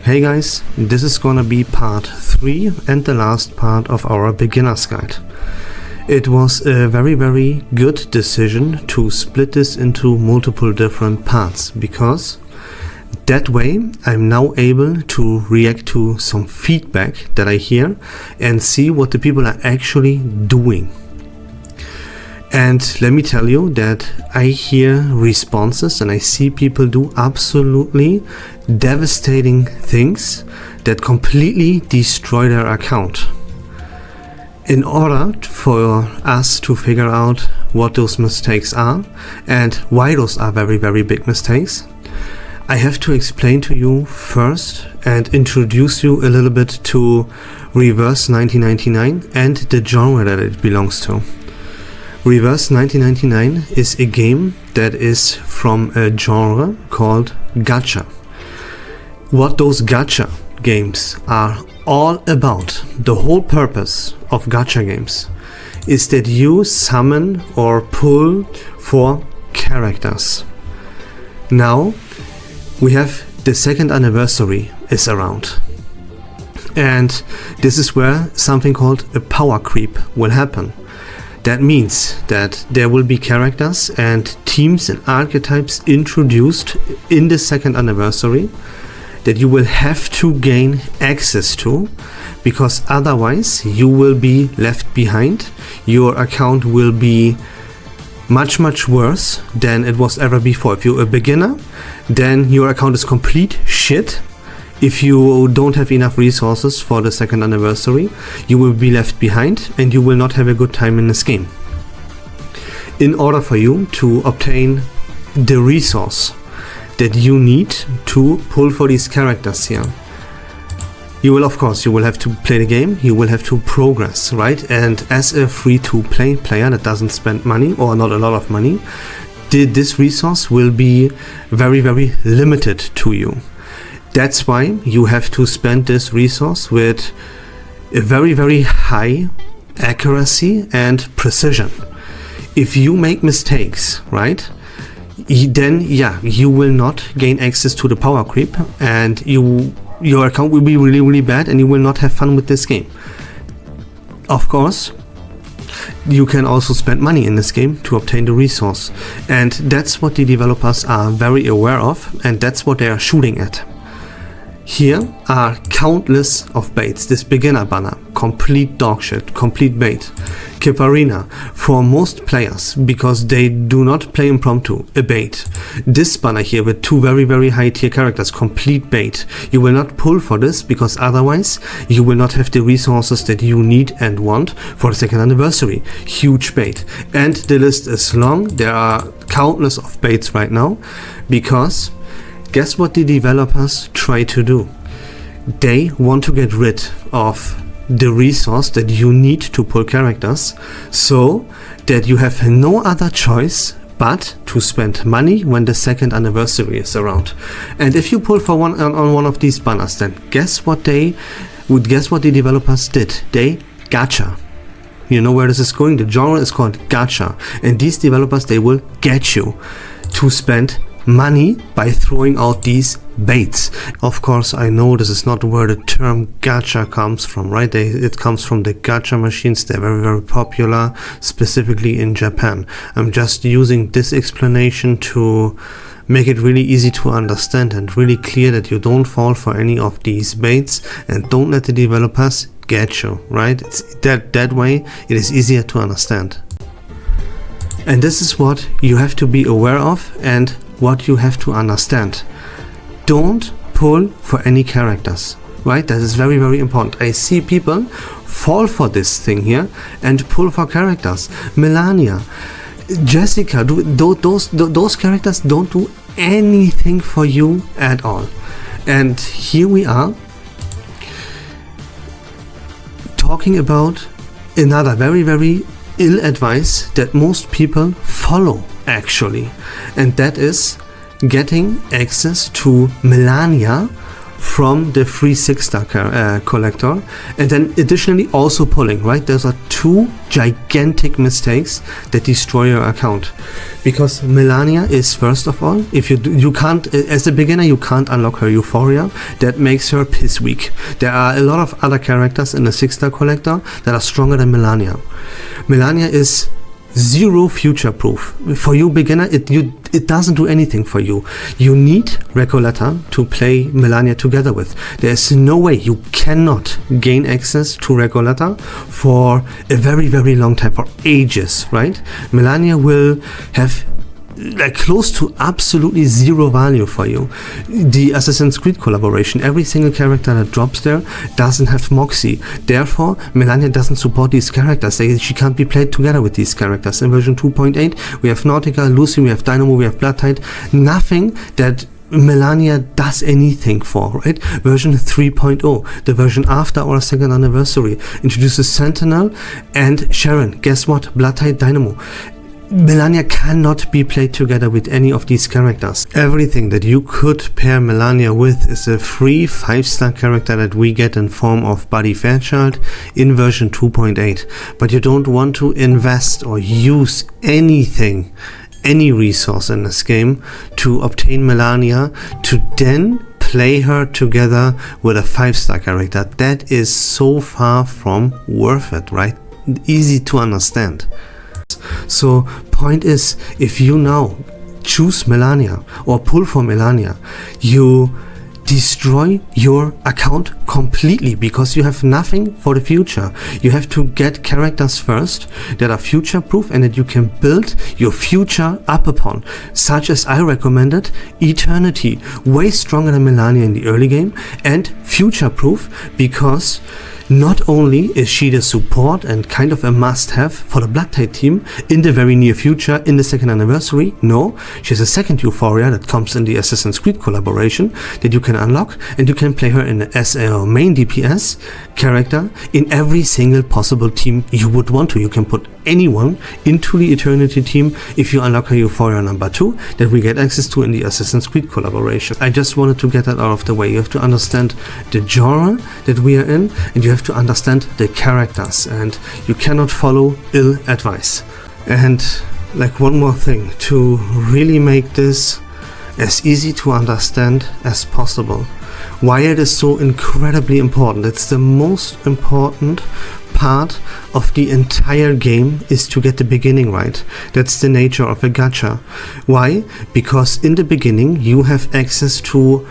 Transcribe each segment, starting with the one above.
Hey guys, this is gonna be part 3 and the last part of our beginner's guide. It was a very good decision to split this into multiple different parts, because that way I'm now able to react to some feedback that I hear and see what the people are actually doing. And let me tell you that I hear responses and I see people do absolutely devastating things that completely destroy their account. In order for us to figure out what those mistakes are and why those are very big mistakes, I have to explain to you first and introduce you a little bit to Reverse1999 and the genre that it belongs to. Reverse1999 is a game that is from a genre called gacha. What those gacha games are all about, the whole purpose of gacha games, is that you summon or pull for characters. Now we have the 2nd anniversary is around, and this is where something called a power creep will happen. That means that there will be characters and teams and archetypes introduced in the 2nd anniversary that you will have to gain access to, because otherwise you will be left behind. Your account will be much worse than it was ever before. If you're a beginner, then your account is complete shit. If you don't have enough resources for the 2nd anniversary, you will be left behind and you will not have a good time in this game. In order for you to obtain the resource that you need to pull for these characters here, you will have to play the game, you will have to progress, right? And as a free-to-play player that doesn't spend money or not a lot of money, this resource will be very limited to you. That's why you have to spend this resource with a very high accuracy and precision. If you make mistakes, right, then you will not gain access to the power creep, and your account will be really bad and you will not have fun with this game. Of course, you can also spend money in this game to obtain the resource, and that's what the developers are very aware of, and that's what they are shooting at. Here are countless of baits. This beginner banner, complete dogshit, complete bait. Kiparina, for most players, because they do not play impromptu, a bait. This banner here with 2 very high tier characters, complete bait. You will not pull for this, because otherwise you will not have the resources that you need and want for the 2nd anniversary. Huge bait. And the list is long. There are countless of baits right now, because guess what the developers try to do? They want to get rid of the resource that you need to pull characters, so that you have no other choice but to spend money when the 2nd anniversary is around. And if you pull for on one of these banners, then guess what the developers did? They gacha. You know where this is going? The genre is called gacha, and these developers, they will get you to spend money by throwing out these baits. Of course, I know this is not where the term gacha comes from, right? It comes from the gacha machines. They're very popular, specifically in Japan. I'm just using this explanation to make it really easy to understand and really clear that you don't fall for any of these baits, and don't let the developers get you, right? It's that way it is easier to understand. And this is what you have to be aware of and what you have to understand. Don't pull for any characters, right? That is very important. I see people fall for this thing here and pull for characters. Melania, Jessica, those characters don't do anything for you at all. And here we are talking about another very ill advice that most people follow, actually, and that is getting access to Melania from the free 6-star collector, and then additionally also pulling, right? Those are two gigantic mistakes that destroy your account, because Melania is, first of all, if you can't, as a beginner, you can't unlock her Euphoria. That makes her piss weak. There are a lot of other characters in the 6-star collector that are stronger than Melania. Melania is zero future proof. For you beginner, it doesn't do anything for you. You need Recoleta to play Melania together with. There's no way, you cannot gain access to Recoleta for a very, very long time, for ages, right? Melania will have like close to absolutely zero value for you. The Assassin's Creed collaboration, every single character that drops there doesn't have Moxie. Therefore, Melania doesn't support these characters. She can't be played together with these characters. In version 2.8, we have Nautica, Lucy, we have Dynamo, we have Blood Tide. Nothing that Melania does anything for, right? Version 3.0, the version after our 2nd anniversary, introduces Sentinel and Sharon. Guess what? Blood Tide, Dynamo. Melania cannot be played together with any of these characters. Everything that you could pair Melania with is a free 5-star character that we get in form of Buddy Fairchild in version 2.8. But you don't want to invest or use anything, any resource in this game to obtain Melania to then play her together with a 5-star character. That is so far from worth it, right? Easy to understand. So point is, if you now choose Melania or pull for Melania, you destroy your account completely, because you have nothing for the future. You have to get characters first that are future proof and that you can build your future up upon, such as I recommended Eternity, way stronger than Melania in the early game, and future proof because not only is she the support and kind of a must-have for the Blood Tide team in the very near future, in the 2nd anniversary, no, she has a 2nd Euphoria that comes in the Assassin's Creed collaboration that you can unlock, and you can play her as a main DPS character in every single possible team you would want to. You can put anyone into the Eternity team if you unlock her Euphoria number 2 that we get access to in the Assassin's Creed collaboration. I just wanted to get that out of the way. You have to understand the genre that we are in, and you have to understand the characters, and you cannot follow ill advice. And like one more thing, to really make this as easy to understand as possible, why it is so incredibly important. It's the most important part of the entire game, is to get the beginning right. That's the nature of a gacha. Why? Because in the beginning you have access to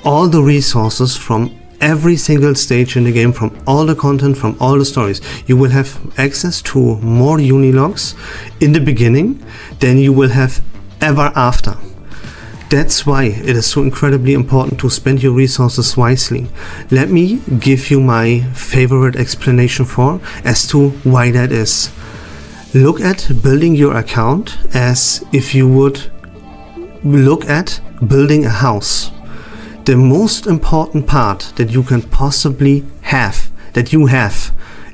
all the resources from every single stage in the game, from all the content, from all the stories. You will have access to more unilogs in the beginning than you will have ever after. That's why it is so incredibly important to spend your resources wisely. Let me give you my favorite explanation as to why that is. Look at building your account as if you would look at building a house. The most important part that you can possibly have,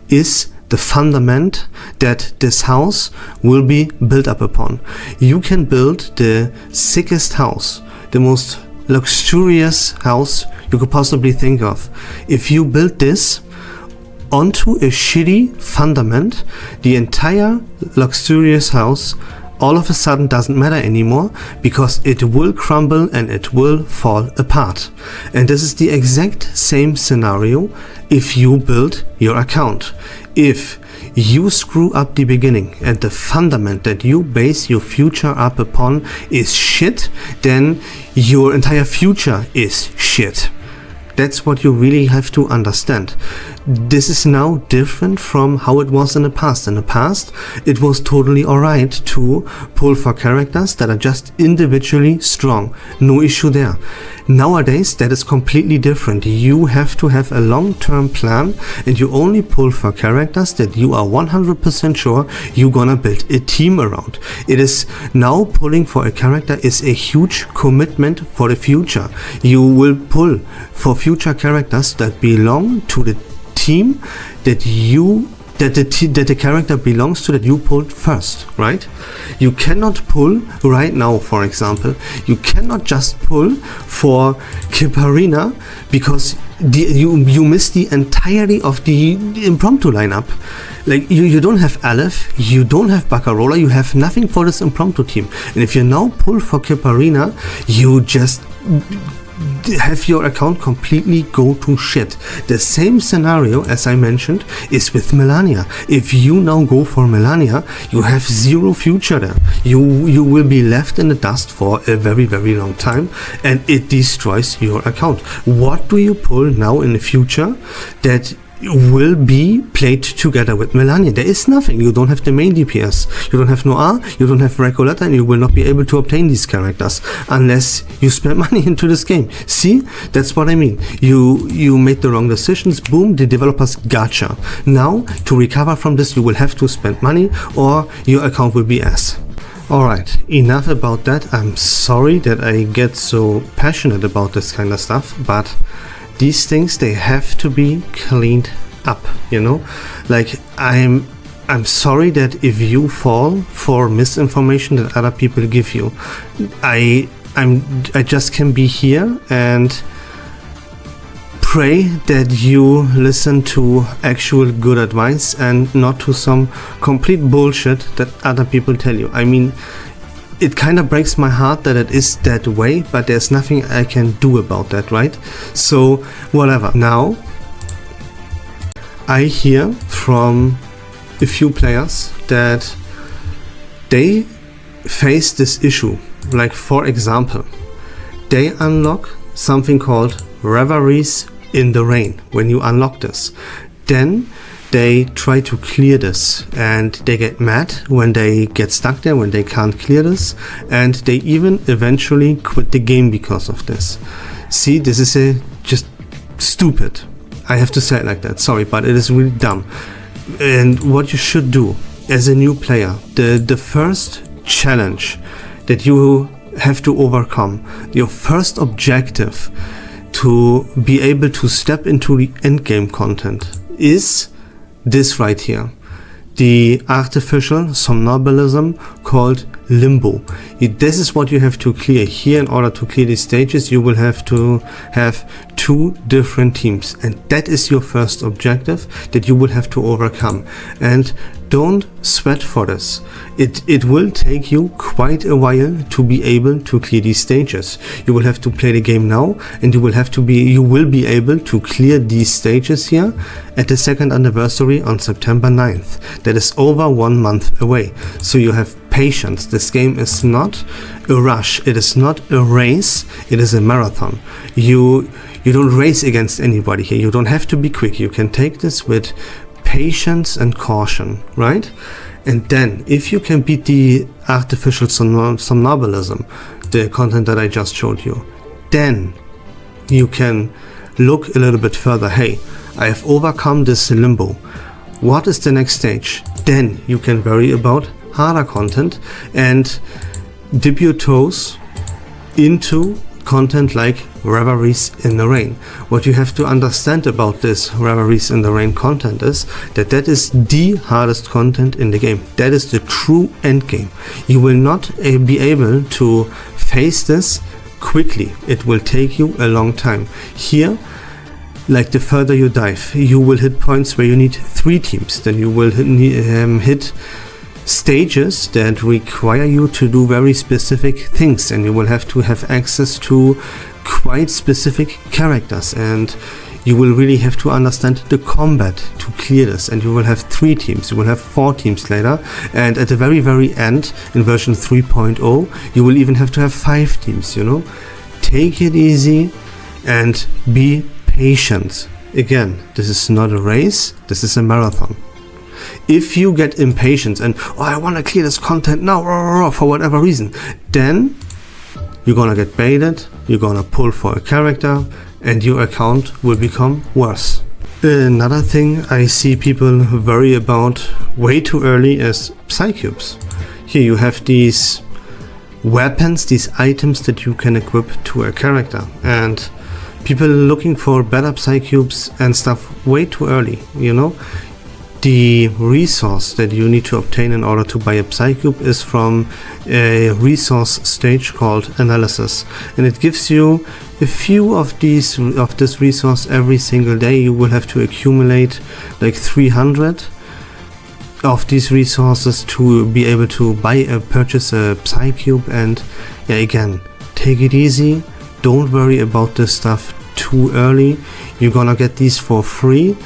is the fundament that this house will be built up upon. You can build the sickest house, the most luxurious house you could possibly think of. If you build this onto a shitty fundament, the entire luxurious house all of a sudden doesn't matter anymore, because it will crumble and it will fall apart. And this is the exact same scenario if you build your account. If you screw up the beginning and the fundament that you base your future up upon is shit, then your entire future is shit. That's what you really have to understand. This is now different from how it was in the past. In the past, it was totally alright to pull for characters that are just individually strong. No issue there. Nowadays, that is completely different. You have to have a long-term plan, and you only pull for characters that you are 100% sure you're gonna build a team around. It is now, pulling for a character is a huge commitment for the future. You will pull for future characters that belong to the team that you that the character belongs to that you pulled first, right? You cannot pull right now, for example. You cannot just pull for Kiparina because you miss the entirety of the impromptu lineup. Like you don't have Aleph, you don't have Baccarola, you have nothing for this impromptu team. And if you now pull for Kiparina, you just have your account completely go to shit. The same scenario, as I mentioned, is with Melania. If you now go for Melania, you have zero future there. You will be left in the dust for a very, very long time, and it destroys your account. What do you pull now in the future that will be played together with Melania? There is nothing. You don't have the main DPS, you don't have Noir, you don't have Recoleta, and you will not be able to obtain these characters unless you spend money into this game. See, that's what I mean. You made the wrong decisions, boom, the developers gotcha. Now to recover from this, you will have to spend money or your account will be ass. Alright, enough about that. I'm sorry that I get so passionate about this kind of stuff, but these things, they have to be cleaned up, you know? Like, I'm sorry that if you fall for misinformation that other people give you, I just can be here and pray that you listen to actual good advice and not to some complete bullshit that other people tell you. I mean, it kind of breaks my heart that it is that way, but there's nothing I can do about that, right? So, whatever. Now, I hear from a few players that they face this issue. Like, for example, they unlock something called Reveries in the Rain. When you unlock this, then they try to clear this and they get mad when they get stuck there, when they can't clear this, and they even eventually quit the game because of this. See, this is just stupid. I have to say it like that, sorry, but it is really dumb. And what you should do as a new player, the first challenge that you have to overcome, your first objective to be able to step into the endgame content is this right here, the artificial somnambulism called Limbo. This is what you have to clear here. In order to clear these stages, you will have to have 2 different teams, and that is your first objective that you will have to overcome. And don't sweat for this. It will take you quite a while to be able to clear these stages. You will have to play the game now, and you will be able to clear these stages here at the 2nd anniversary on September 9th. That is over 1 month away. So you have patience. This game is not a rush. It is not a race. It is a marathon. You don't race against anybody here. You don't have to be quick. You can take this with patience and caution, right? And then if you can beat the artificial somnambulism, the content that I just showed you, then you can look a little bit further. Hey, I have overcome this limbo. What is the next stage? Then you can worry about harder content and dip your toes into content like Reveries in the Rain. What you have to understand about this Reveries in the Rain content is that is the hardest content in the game. That is the true end game. You will not be able to face this quickly. It will take you a long time. Here, like the further you dive, you will hit points where you need 3 teams. Then you will hit stages that require you to do very specific things, and you will have to have access to quite specific characters, and you will really have to understand the combat to clear this. And you will have 3 teams, you will have 4 teams later, and at the very, very end in version 3.0 you will even have to have 5 teams, you know. Take it easy and be patient. Again, this is not a race, this is a marathon. If you get impatient and, oh, I want to clear this content now for whatever reason, then you're gonna get baited, you're gonna pull for a character, and your account will become worse. Another thing I see people worry about way too early is Psycubes. Here you have these weapons, these items that you can equip to a character, and people looking for better Psycubes and stuff way too early, you know. The resource that you need to obtain in order to buy a Psycube is from a resource stage called analysis, and it gives you a few of this resource every single day. You will have to accumulate like 300 of these resources to be able to purchase a Psycube. And yeah, again, take it easy, don't worry about this stuff too early. You're gonna get these for free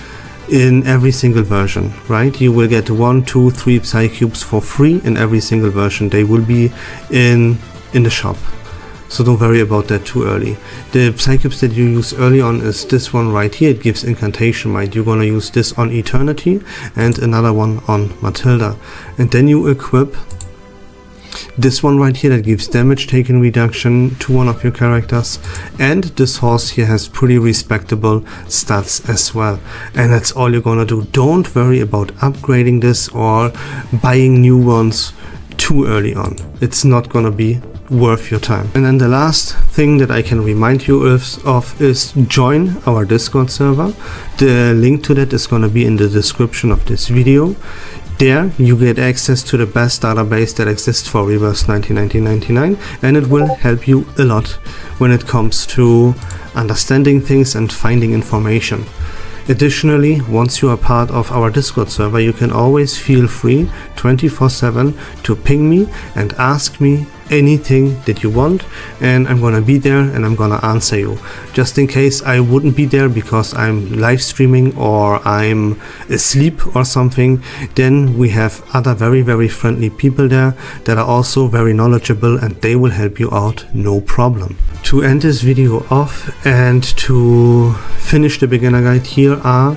in every single version, right? You will get 1, 2, 3 Psycubes for free in every single version. They will be in the shop, so don't worry about that too early. The Psycubes that you use early on is this one right here. It gives incantation might. You're gonna use this on Eternity and another one on Matilda, and then you equip this one right here that gives damage taken reduction to one of your characters, and this horse here has pretty respectable stats as well. And that's all you're gonna do. Don't worry about upgrading this or buying new ones too early on. It's not gonna be worth your time. And then the last thing that I can remind you of is join our Discord server. The link to that is gonna be in the description of this video. There you get access to the best database that exists for Reverse 1999, and it will help you a lot when it comes to understanding things and finding information. Additionally, once you are part of our Discord server, you can always feel free 24/7 to ping me and ask me anything that you want, and I'm gonna be there and I'm gonna answer you. Just in case I wouldn't be there because I'm live streaming or I'm asleep or something, then we have other very friendly people there that are also very knowledgeable, and they will help you out, no problem. To end this video off and to finish the beginner guide, here are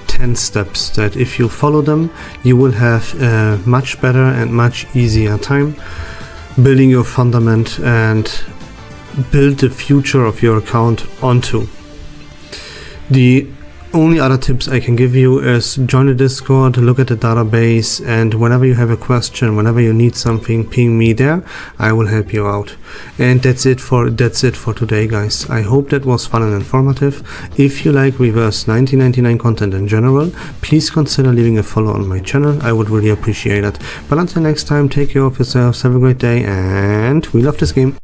10 steps that if you follow them, you will have a much better and much easier time building your fundament and build the future of your account onto. The only other tips I can give you is join the Discord, look at the database, and whenever you have a question, whenever you need something, ping me there. I will help you out. And that's it for today, guys. I hope that was fun and informative. If you like Reverse 1999 content in general, please consider leaving a follow on my channel. I would really appreciate it. But until next time, take care of yourselves, have a great day, and we love this game.